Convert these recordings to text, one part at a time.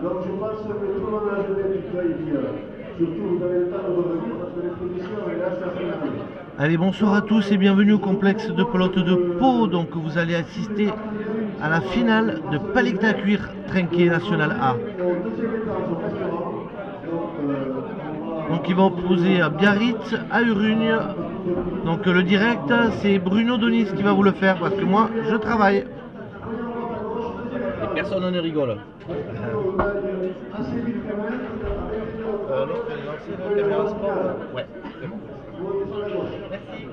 Donc je pense que tout le monde a joué du travail bien. Surtout vous avez le temps de revenir parce que l'exposition est là, ça fait. Allez, bonsoir à tous et bienvenue au complexe de pelote de Pau. Donc vous allez assister à la finale de Palikta Cuir Trinquet National A. Donc ils vont opposer à Biarritz, à Urugne. Donc le direct c'est Bruno Donis qui va vous le faire parce que moi je travaille. Et personne ne rigole. L'autre est lancé la caméra sport. Ouais, c'est bon. Merci.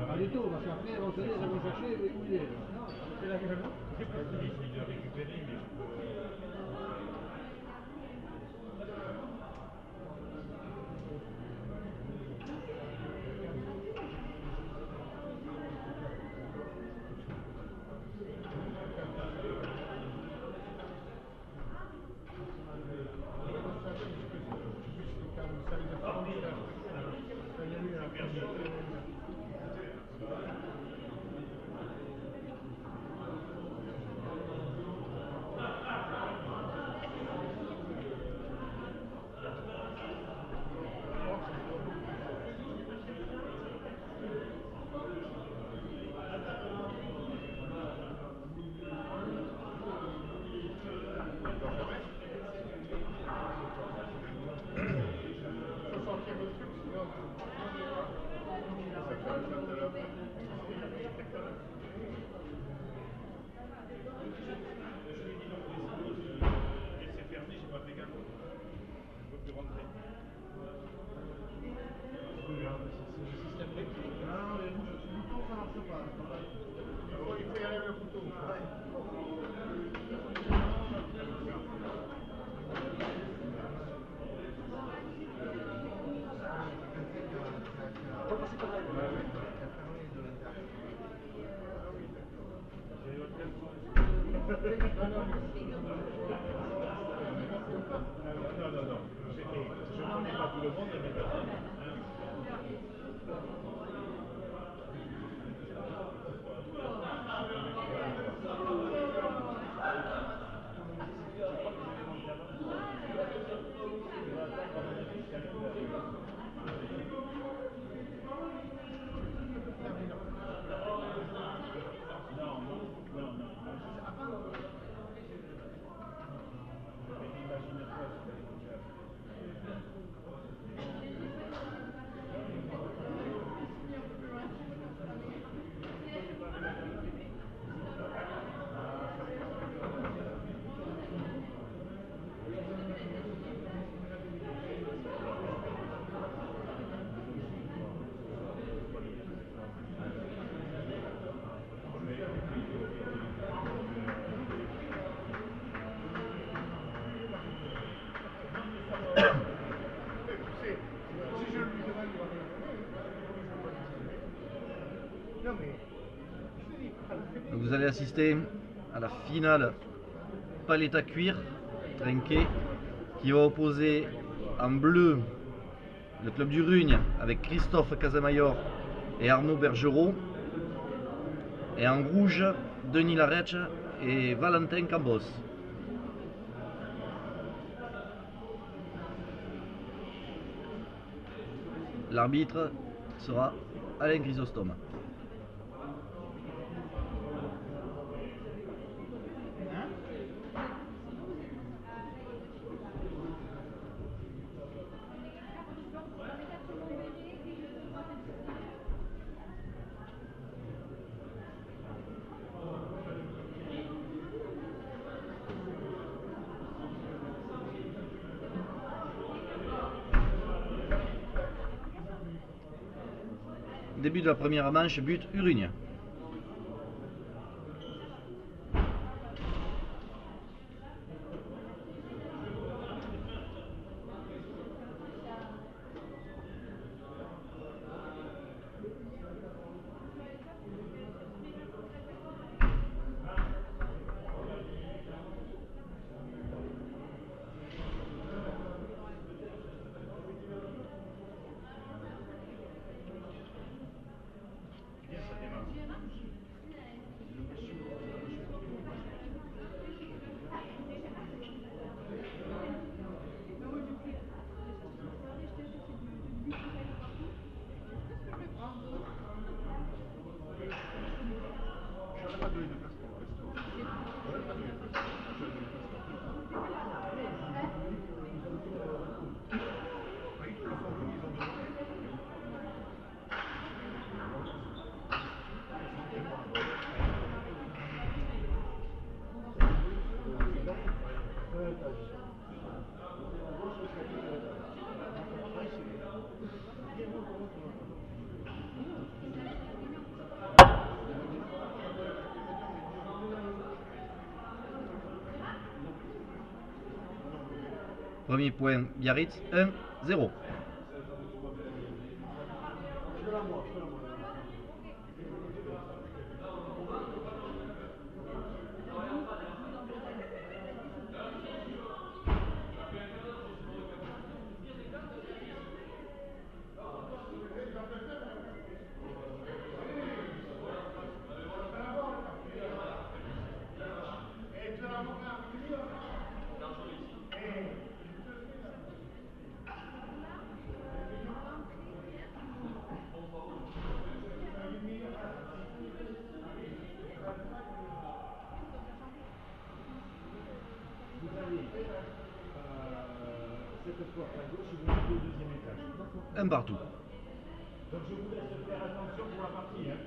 Pas du tout, parce qu'après, on se dit, ça va chercher où il est. Donc vous allez assister à la finale palette à cuir trinqué qui va opposer en bleu le club du Rugne avec Christophe Casamayor et Arnaud Bergerot, et en rouge Denis Larech et Valentin Cambos. L'arbitre sera Alain Chrysostome. Début de la première manche, but Urugne. Premier point Biarritz, 1-0. Cette porte à gauche, vous montez au deuxième étage. Un partout. Donc je vous laisse faire attention pour la partie. Hein.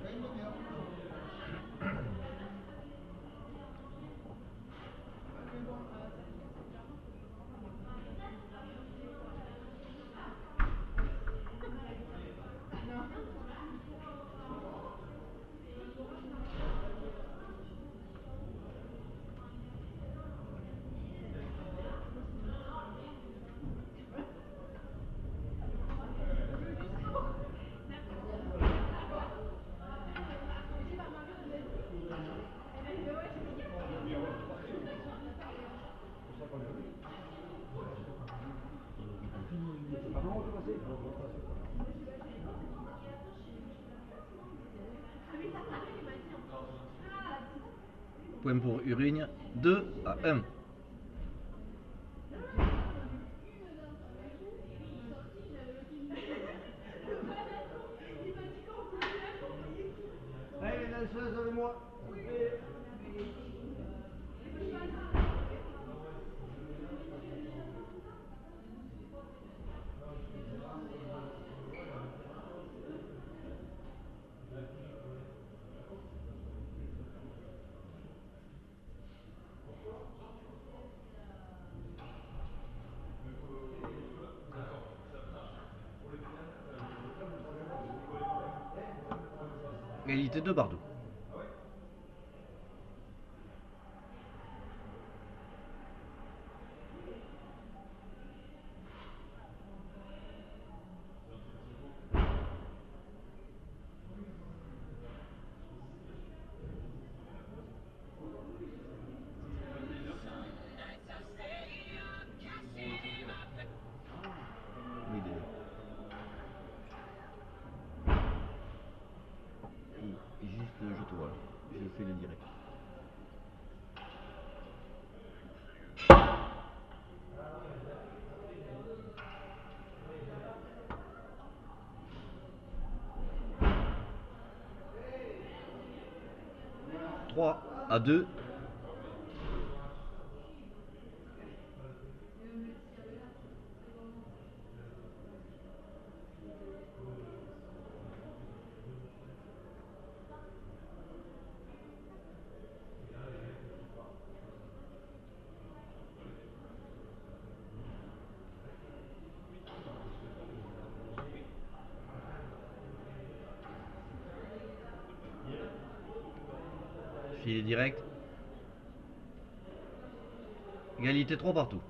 Point pour Urugne, 2-1. Allez les danseuses avec moi. Égalité 2 partout. Oui, déjà. Et juste, je te vois. Je fais le direct. « 3-2. Filet direct. Égalité 3 partout.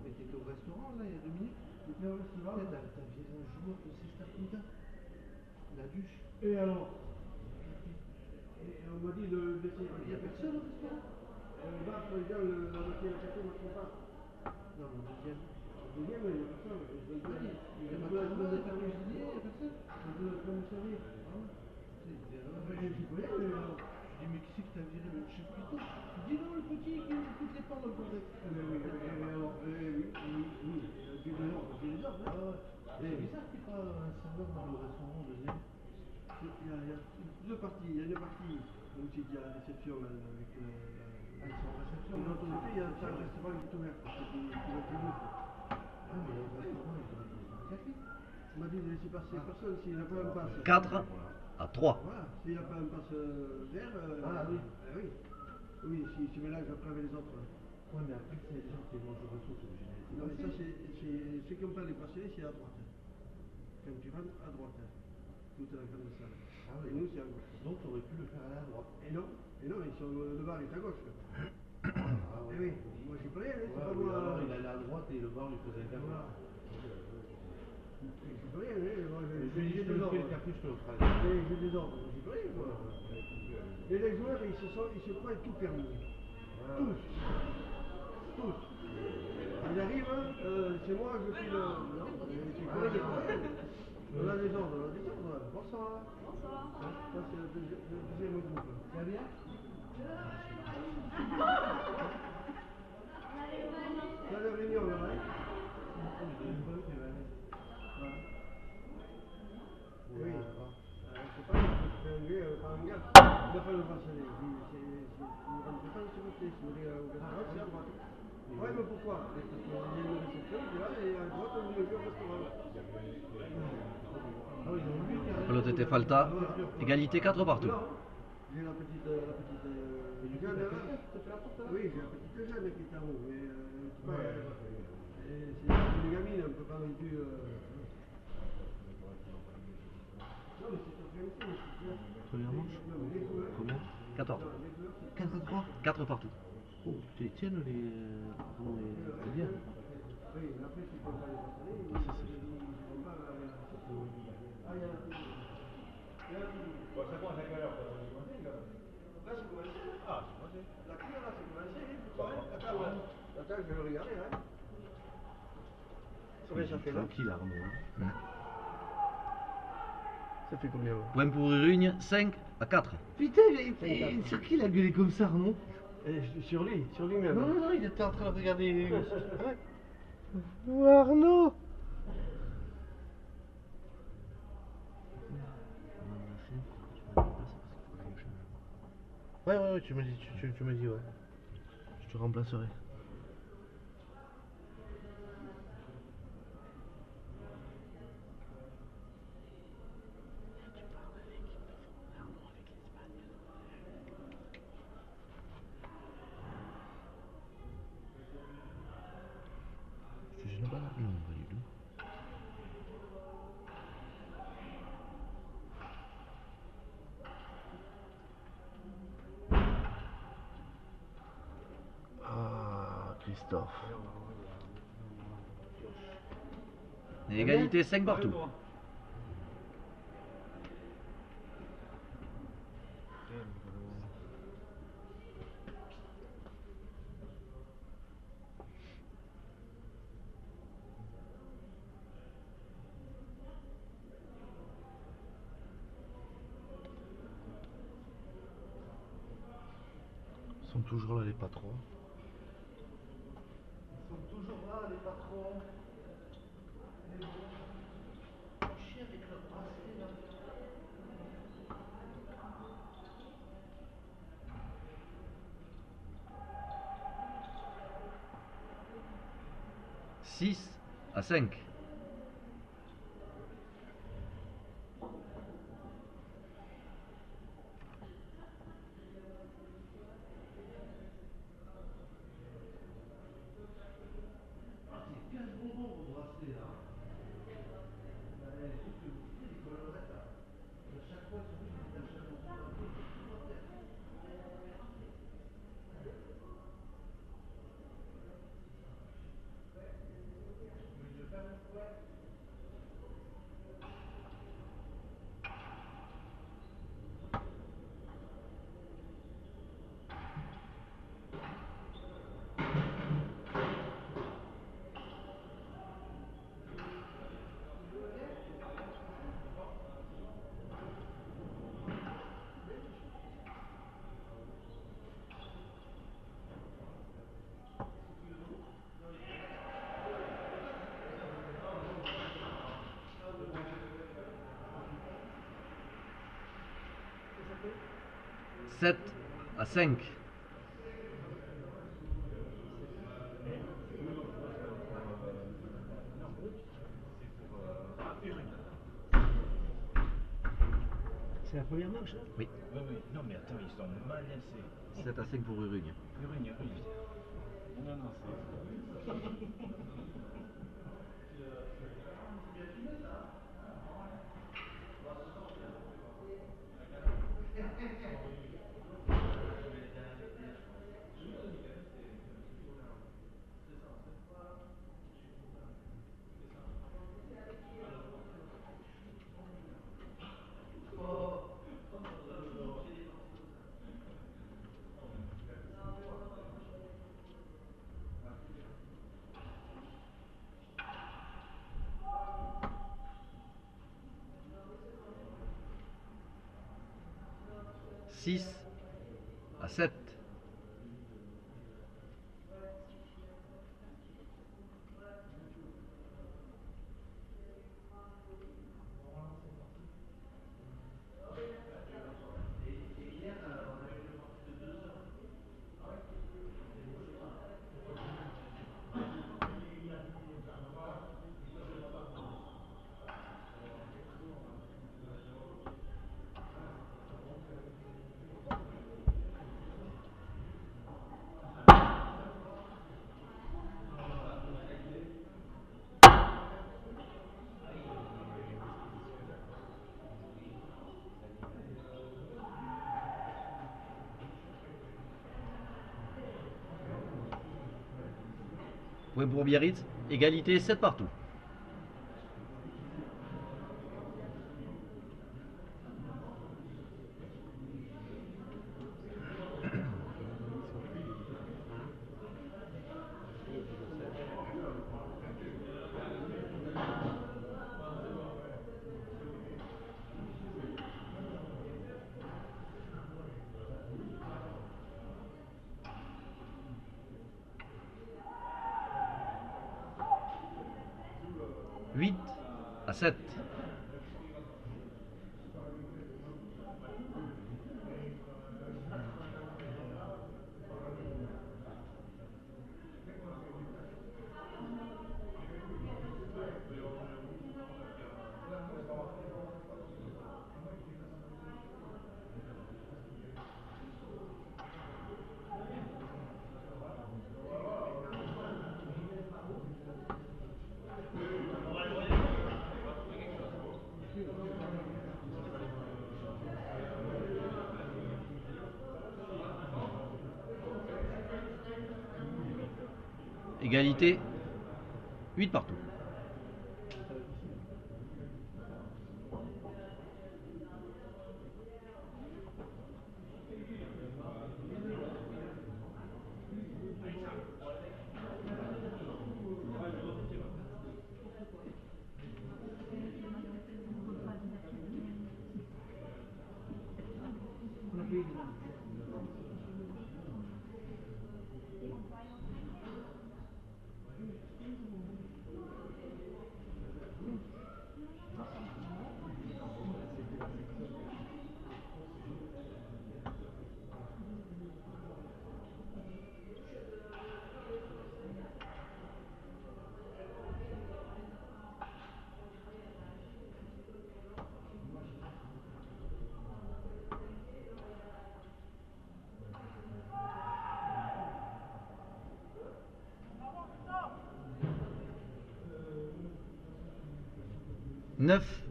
Mais t'étais au restaurant là il y a 2 minutes. T'étais au restaurant, t'as viré un joueur de Sexta la douche. Et alors? Et on m'a dit de laisser. Il n'y a personne au restaurant? Là, pour les gars, la moitié de la café, moi je comprends pas. Non, mon deuxième. Le deuxième, il y a personne. Il y a pas de monde à cuisiner, il n'y a personne. Je veux pas me servir. Ah ouais. J'y peux rien, mais alors. Je dis, mais qui c'est que t'as viré le chef cuistot? Tu dis non, le petit qui écoute les parts dans le contexte. Mais oui, alors, oui, du dehors, c'est les autres, Ah hein. ouais. C'est bizarre qu'il n'y ait pas un serveur dans le restaurant deuxième. Il y a deux parties. Il y a une partie où il y a la réception avec Ah, ils sont en réception. de l'autre côté, il y a un restaurant qui est ouvert. Qui va plus vite. On m'a dit de laisser passer personne s'il n'a pas un passe. 4 à 3. Voilà, s'il n'a pas un passe vert, oui. Oui. Oui, s'il se mélange après avec les autres. Ouais, mais après, c'est les gens qui vont jouer ressources obligés. Non, mais ça, c'est ceux qui n'ont pas les passés, c'est à droite. Quand tu rentres à droite, toute la grande salle. Ah oui. Et nous, c'est à gauche. Donc, tu aurais pu le faire aller à droite. Et non, ils sont, le bar est à gauche. Ah Eh oui, moi je peux rien, c'est pas oui, moi. alors, il allait à droite et le bar lui faisait un café. Voilà. Je peux rien, moi Je lui dis, j'ai je te des le fais le ordres. café, je te le ferai. J'ai des ordres, je peux rien, moi. Et les joueurs, ils se croient tout permis. Tous. Tous. Ils arrivent, c'est moi, je suis le. Non, tu connais les problèmes. On a des ordres, Bonsoir. Bonsoir. Ça, c'est le deuxième groupe. Ça va bien? C'est la réunion, là, hein? Oui. C'est pas un gars, il n'a pas le bracelet. Il rentre pas de ce côté. Si vous voulez, c'est à droite. Ouais, mais pourquoi? Parce qu'il y a une réception, là, et à droite, on est au restaurant. Pelote falta. Égalité 4 partout. Non, j'ai la petite jeune là. Oui, j'ai la petite jeune qui est en haut, mais c'est une gamine, on ne peut pas non plus. Non, mais c'est organisé. Première manche. Combien 14. 4 à 3. 4 partout. Oh, tu les tiennes les bien. Oui, mais après, tu ne peux pas les installer. Ils ne vont pas. Ah, il y a un. Bon, ça commence à quelle heure? Là, c'est commencé. Ah, c'est moi, La cure, là, c'est commencé. Attends, je vais regarder, hein. Combien ça fait là? Tranquille, Arnaud. Ça fait combien là? Point pour Urugne, 5 à 4. Putain, sur qui il a gueulé comme ça, Arnaud? Sur lui-même. Non, il était en train de regarder. Oh, Arnaud! Ouais, tu me dis, ouais. Je te remplacerai. Je te gêne pas là? Non, pas du tout. Ah, Christophe. Égalité 5 partout. Ils sont toujours là, les patrons. Ils sont toujours là, les patrons. Chien avec leur bracelet là. 6 à 5. « 7 à 5. C'est la première manche là? Oui. Oui, oui. Non, mais attends, ils sont mal laissés. 7 à 5 pour Urugne. Urugne. Non, non, c'est. Six à 7. Point pour Biarritz, égalité 7 partout. Huit à 7. Égalité 8 partout. Neuf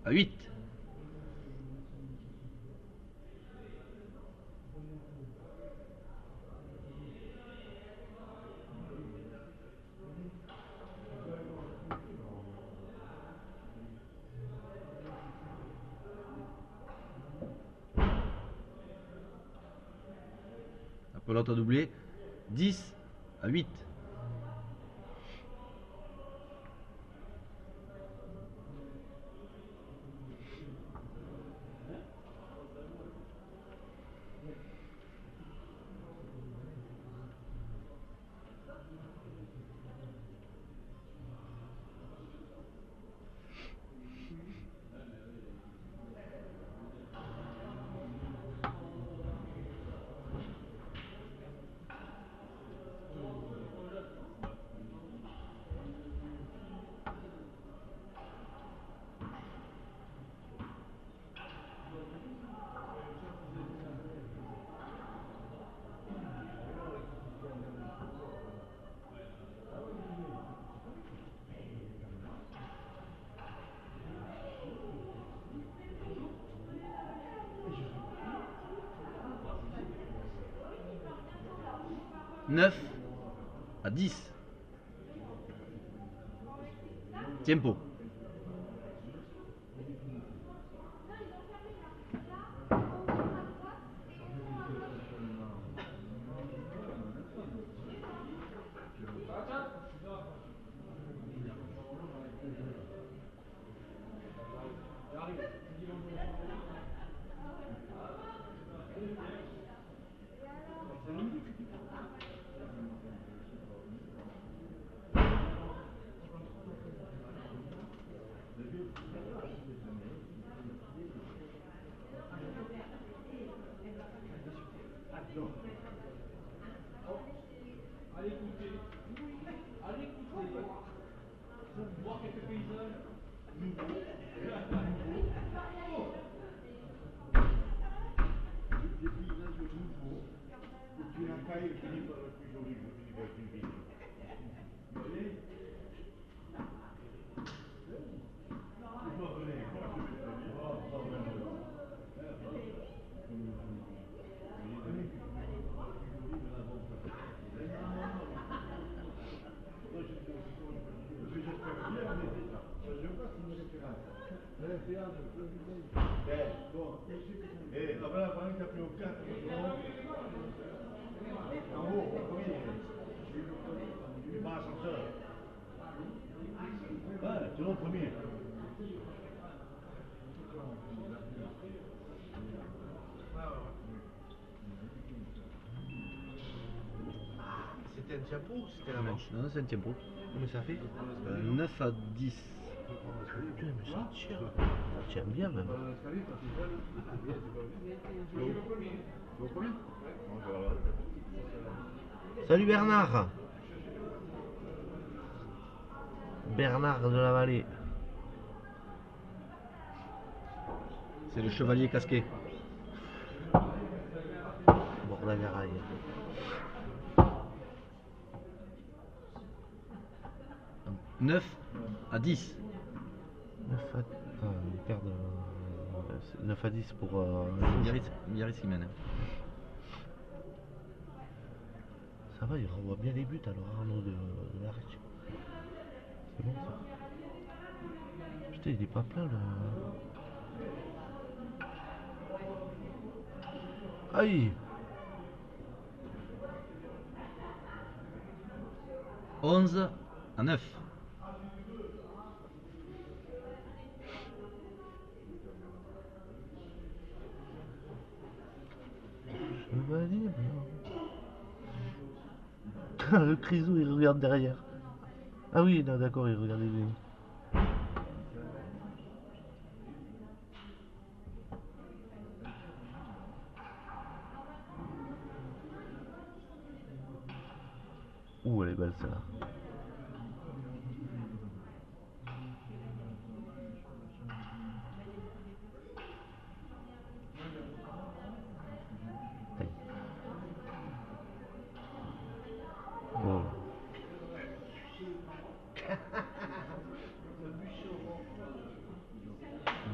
à 8. La pelote a doublé. 10 à 8. 9 à 10. Tiempo. C'était un tiempo ou c'était la manche? Non, c'est un tempo. Combien ça fait? 9 à 10. Putain, mais ça tient. Ça tient bien même. Salut Bernard. Bernard de la Vallée. C'est le chevalier casqué. Bordagaraï. Neuf à 10. 9 à... Ah, ils perdent... 9 à 10 pour... Biarritz Jiménez. Ça va, il renvoie bien les buts alors Arnaud de la Riche. C'est bon ça. Putain, il est pas plein là. Aïe! 11 à 9. Chevalier blanc. Le Crisou il regarde derrière. Ah oui, non, d'accord, il regarde lui. Ouh, elle est belle celle-là. Aïe. Oh.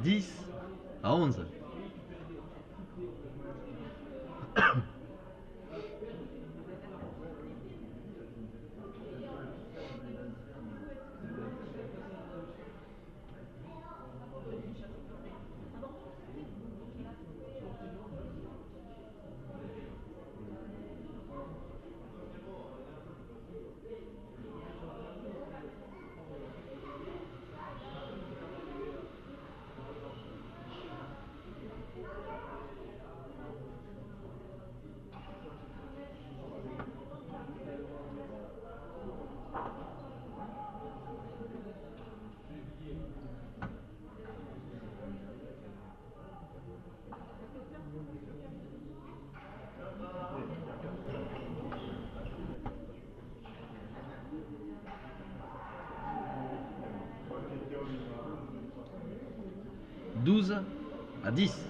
10 à 11. Douze à 10.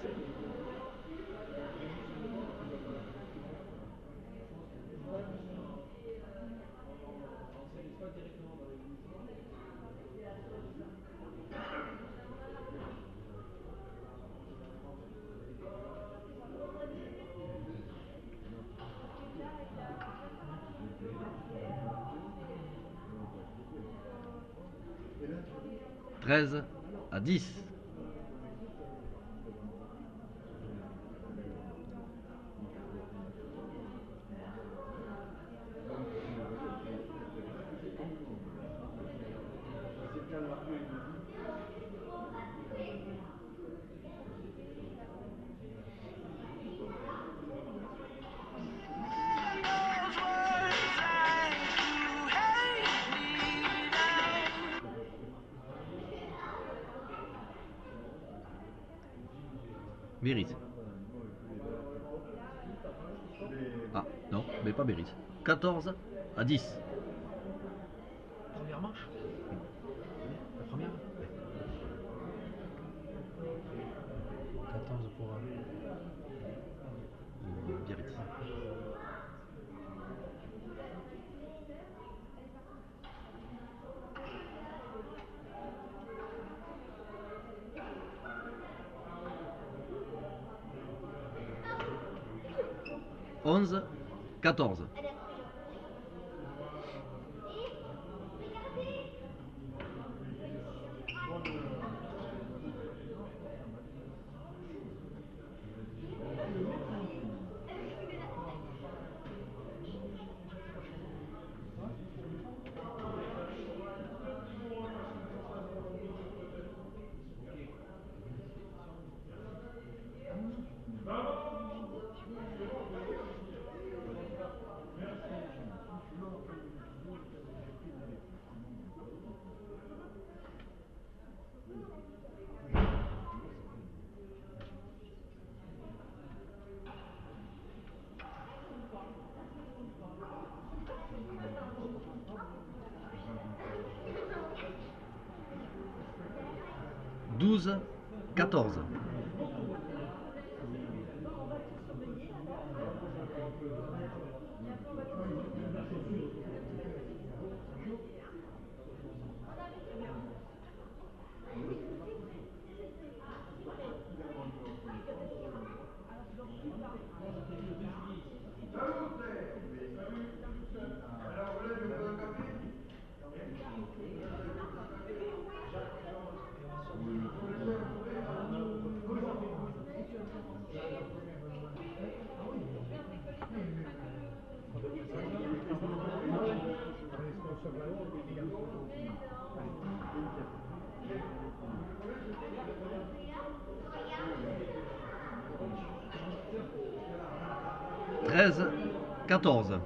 13 à 10. Béris. Ah, non, mais pas Béris. 14 à 10. Première manche. La première. 14 pour Biarritz. Onze, 14. Douze, 14. Treize, 14.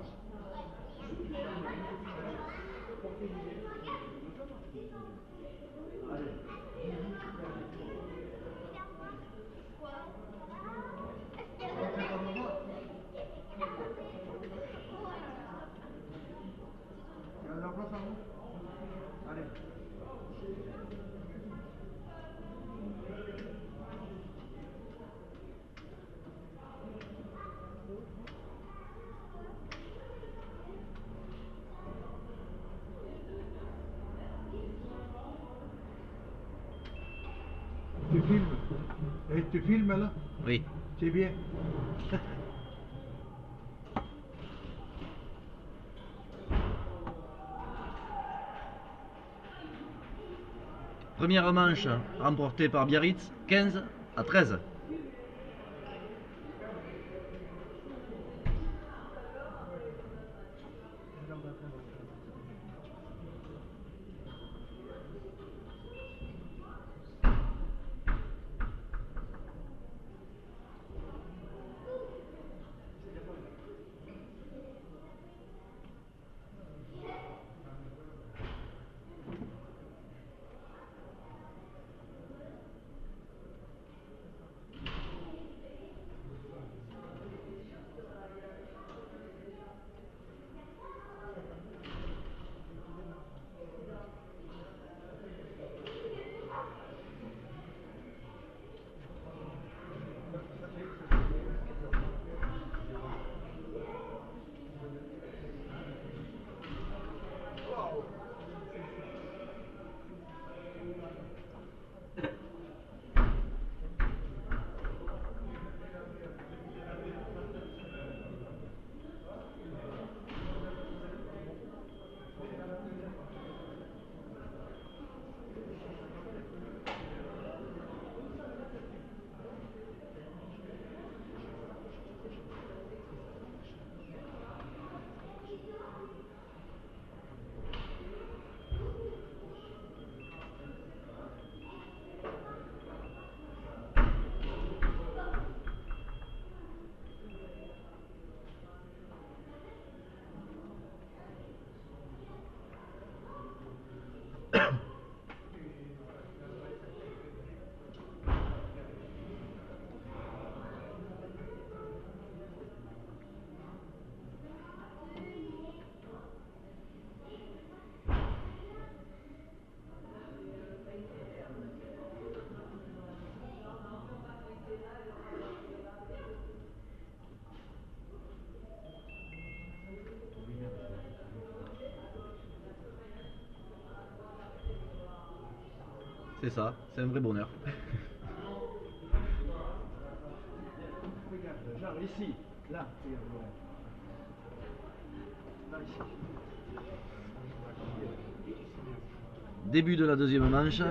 La place en haut. Allez. Tu filmes. Et tu filmes là? Oui. C'est bien. Première manche remportée par Biarritz, 15 à 13. fait ça, c'est un vrai bonheur. Regarde, genre ici, là, regarde, voilà. Là, ici. Début de la deuxième manche,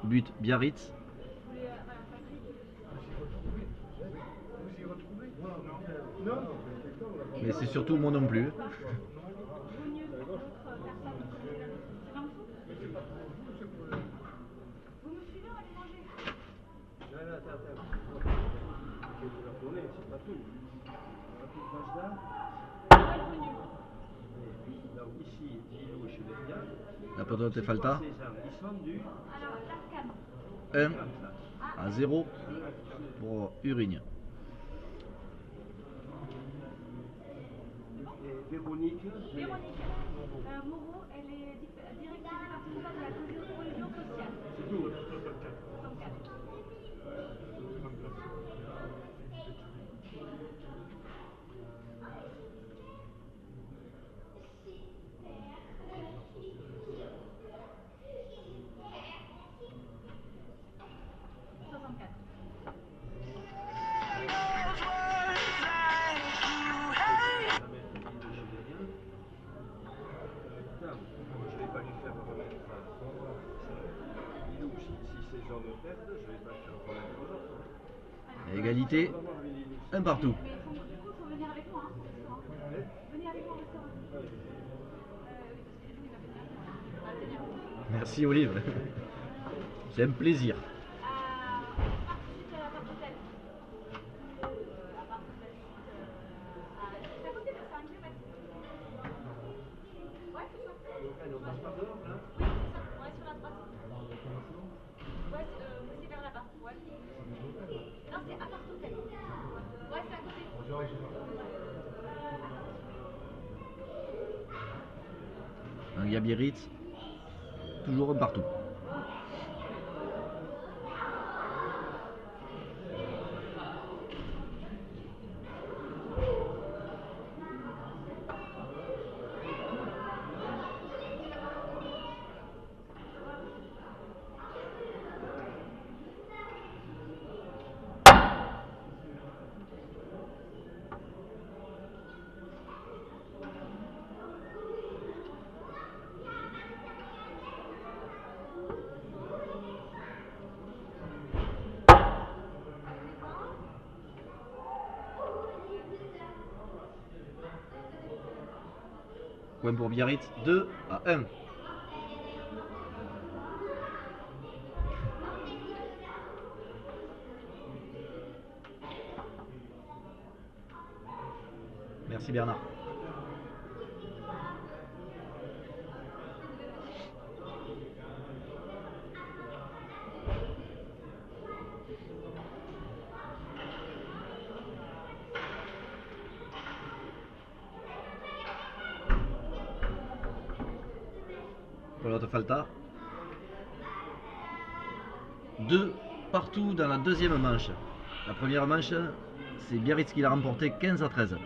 but Biarritz. Non, Mais c'est surtout moi non plus. Vaut mieux que l'autre personne qui est là. C'est dans le fond. Vous me suivez, on va aller manger. non, attends. Je vais la tourner, c'est pas tout. Pas tout passe là. Ouais, vaut mieux. Donc ici, Gilou chez les gars. La pelote est falta. Ces gens, ils sont du. Alors, l'Arcam. 1 à 0 pour Urigne. Et Véronique. Véronique. Moreau, elle est directrice départementale de la cohésion sociale. C'est tout. 64. Je vais pas lui faire remettre. Lilou, si ces gens me perdent, je vais pas le faire remettre aux autres. Égalité, un partout. Mais du coup, il faut venir avec moi. Venez avec moi au restaurant. Oui, parce que Lilou, il va venir avec moi. Ah, c'est bien. Merci Olive. C'est un plaisir. Part suite à part hôtel. À part hôtel suite. C'est à côté de 5 km. Ouais, c'est ça. On passe par dehors, là. Oui, c'est ça. On est sur la droite. Ouais, c'est vers là-bas. Ouais. Non, c'est à part hôtel. Ouais, c'est à côté. Il y a Biarritz, toujours un partout. Point pour Biarritz, 2 à 1. Merci Bernard. Pelote falta. 2 partout dans la deuxième manche. La première manche, c'est Biarritz qui l'a remporté 15 à 13.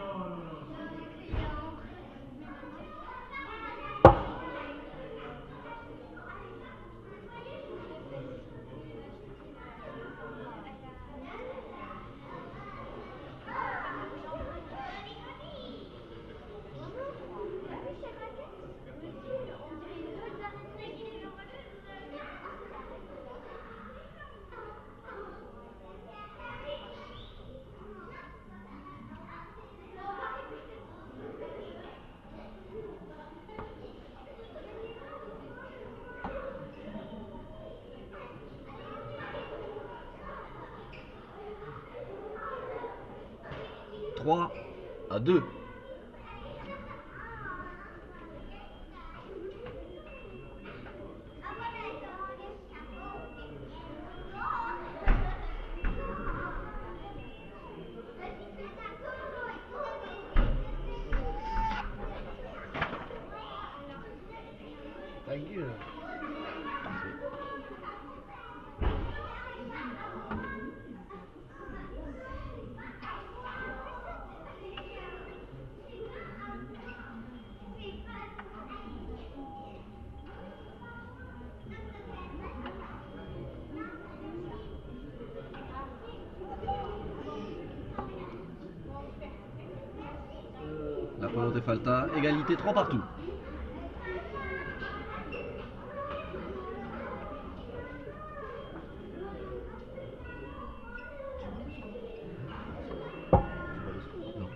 Trois à 2. Ta gueule. La pelote est falta, égalité 3 partout. Non.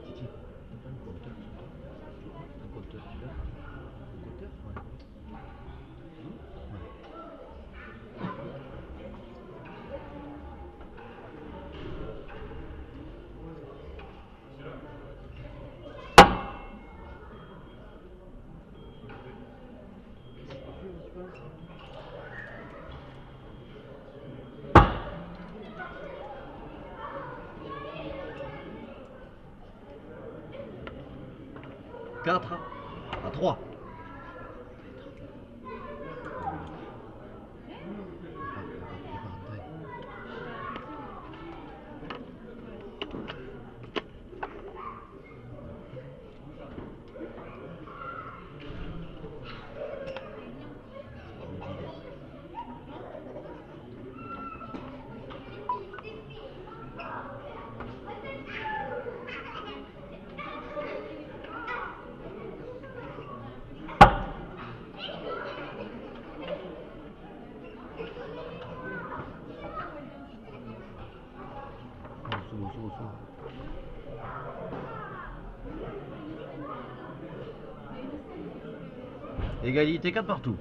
Titi, t'as pas un compteur sur toi? Un compteur, tu l'as? Un compteur? Ouais. Ouais. 4 à 3. Égalité 4 partout.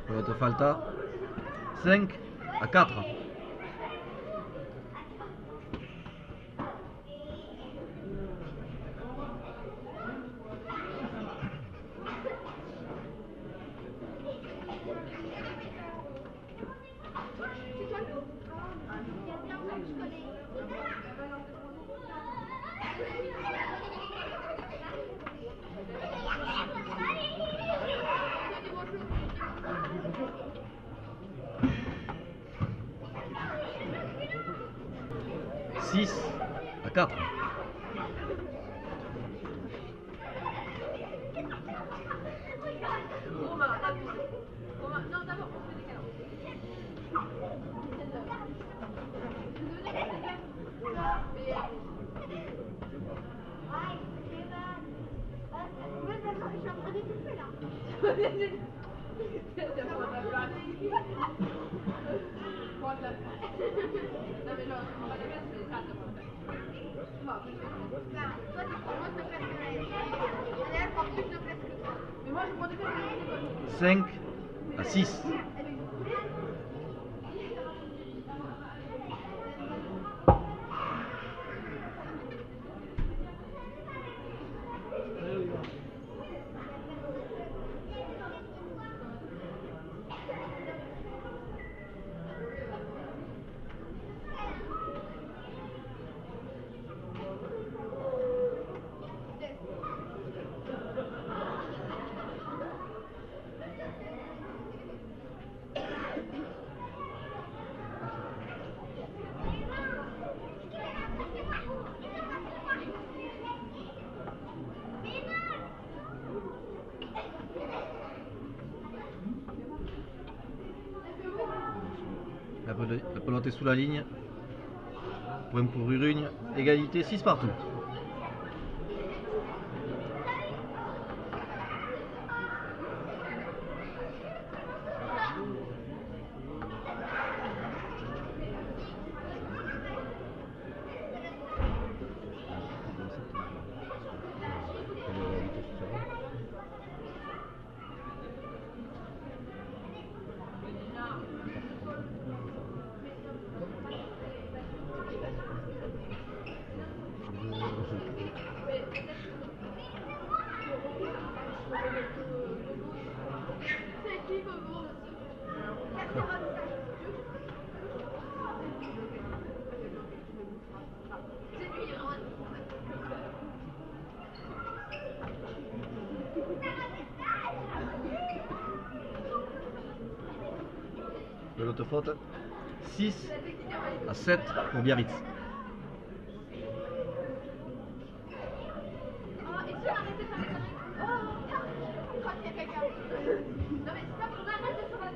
Pelote falta 5 à 4. Six à 4. Non, d'abord, on fait des câlins. Mais moi je prends des câlins. 5 à 6. La pelote est sous la ligne. Point pour Urugne. Égalité 6 partout. l'autre faute. 6 à 7 pour Biarritz. Oh, et tu arrêtes de faire des conneries. Oh, je crois qu'il y a quelqu'un. Non mais stop, on arrête de faire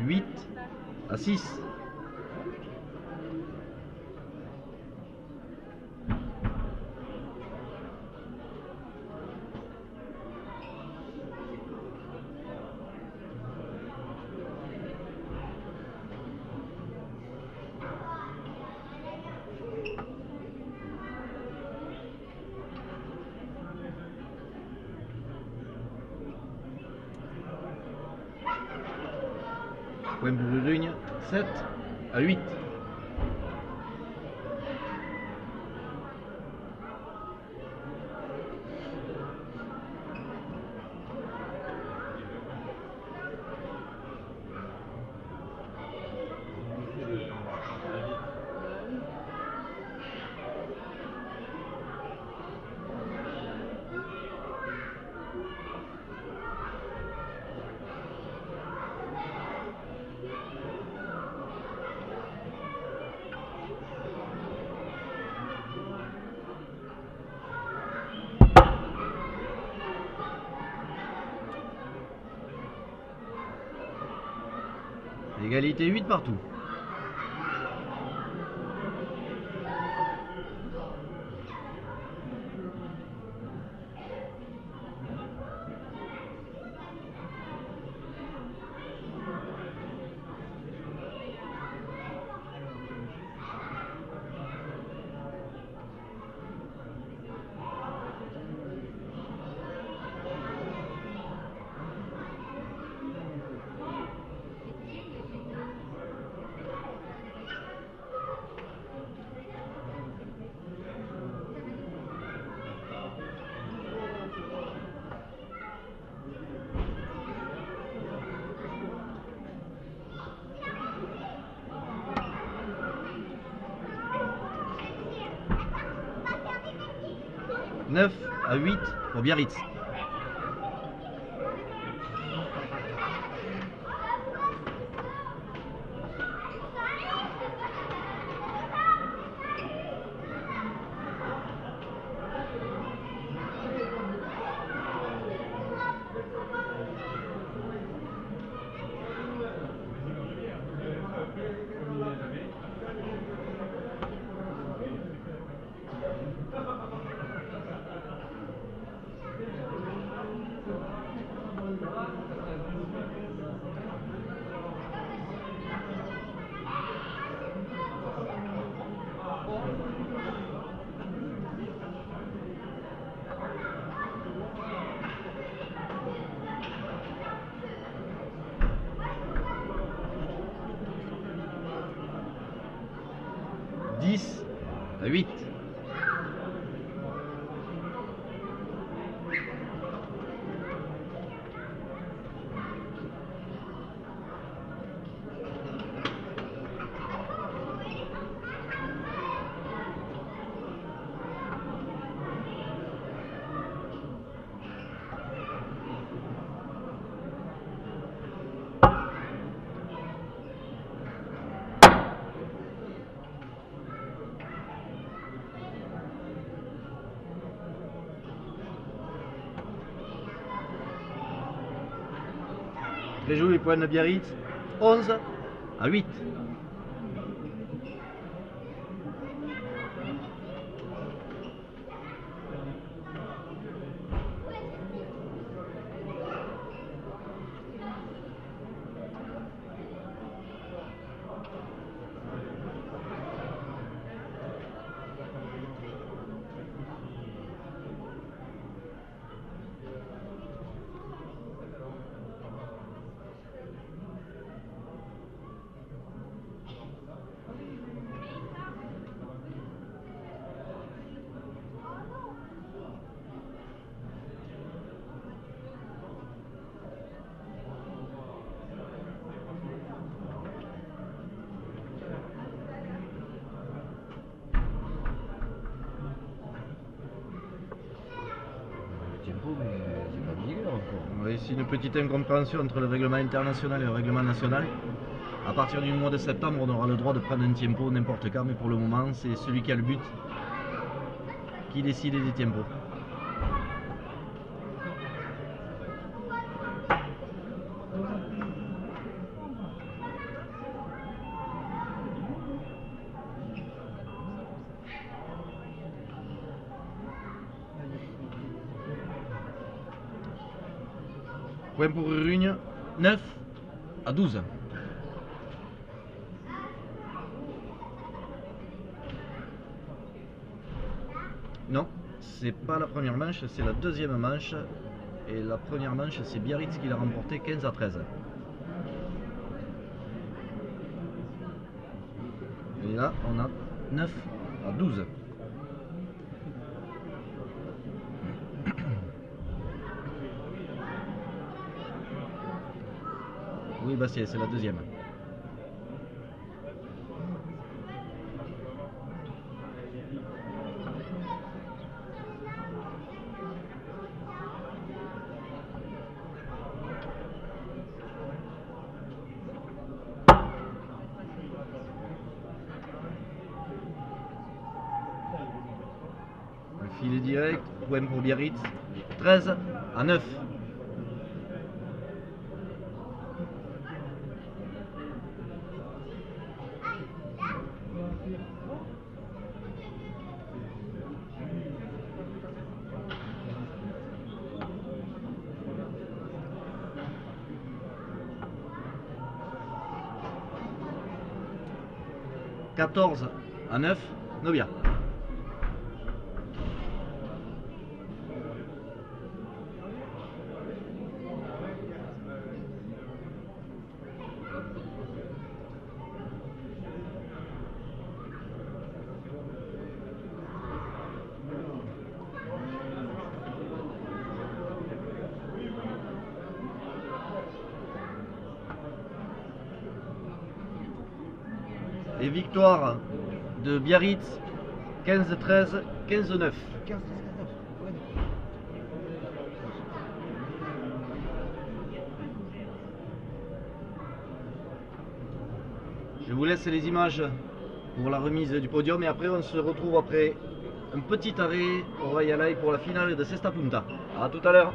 Huit à 6. Point pour Urugne, 7 à 8. Égalité 8 partout. « 9 à 8 pour Biarritz. » À 8. Très joli point de Biarritz, 11 à 8. mais c'est pas vigueur encore. Oui, c'est une petite incompréhension entre le règlement international et le règlement national. À partir du mois de septembre, on aura le droit de prendre un tempo n'importe quand, mais pour le moment, c'est celui qui a le but qui décide des tempos. Point pour Rugne, 9 à 12. Non, c'est pas la première manche, c'est la deuxième manche. Et la première manche, c'est Biarritz qui l'a remporté 15 à 13. Et là, on a 9 à 12. Oui, Bastien, c'est la deuxième. Un filet direct, point pour Biarritz, 13 à 9. « 14 à 9, Nobia. Et victoire de Biarritz 15-13, 15-9. 15-13-9. Ouais. Je vous laisse les images pour la remise du podium et après on se retrouve après un petit arrêt au Royal Eye pour la finale de Cesta Punta. A tout à l'heure.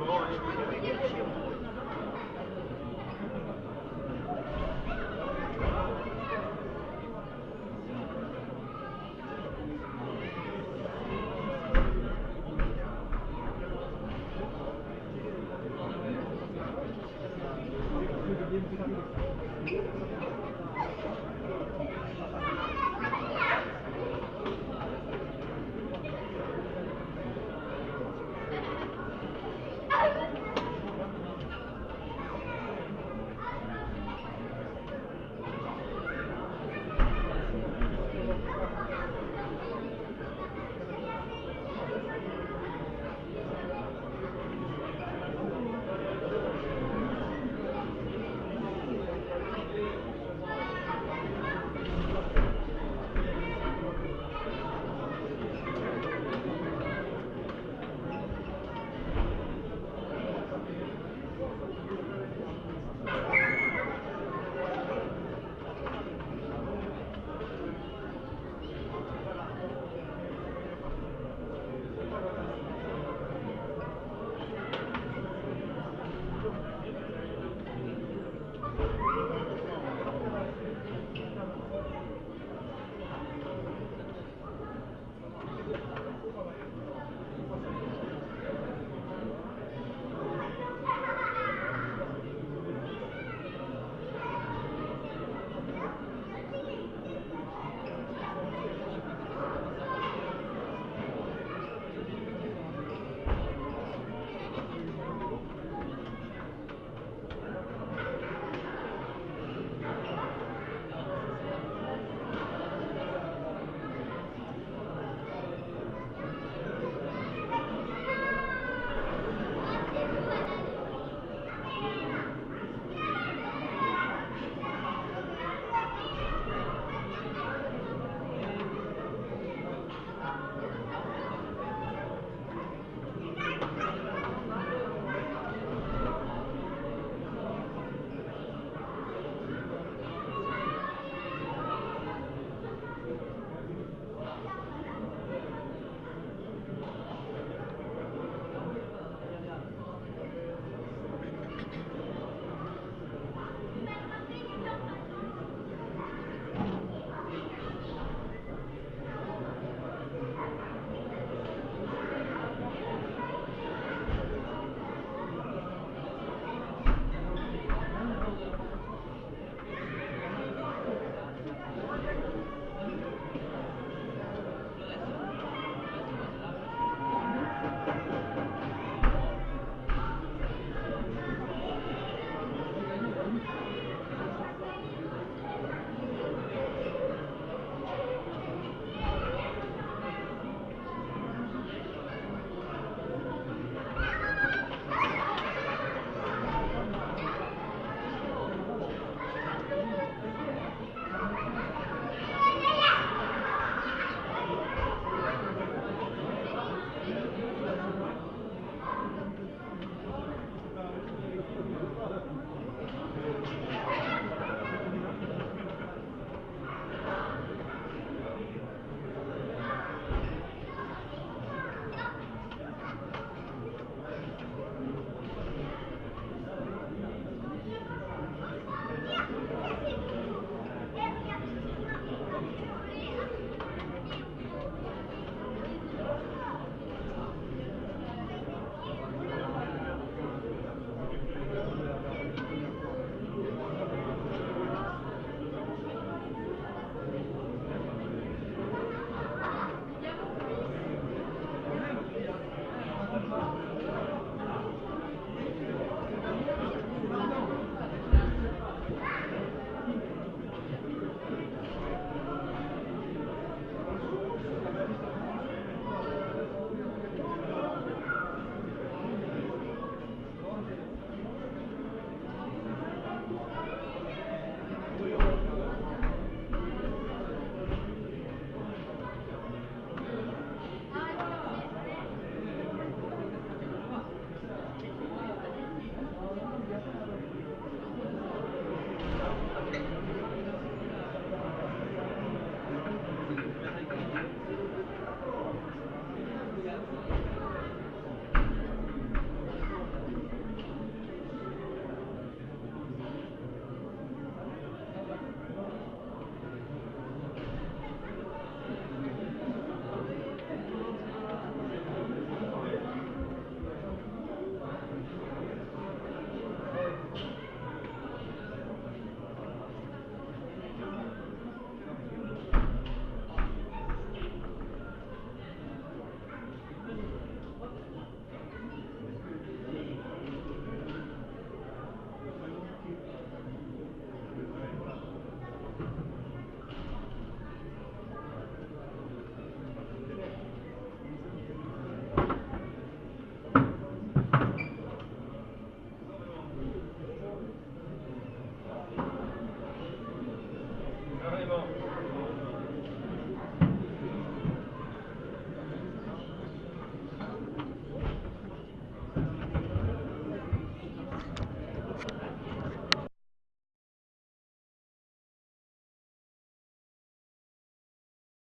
Thank you.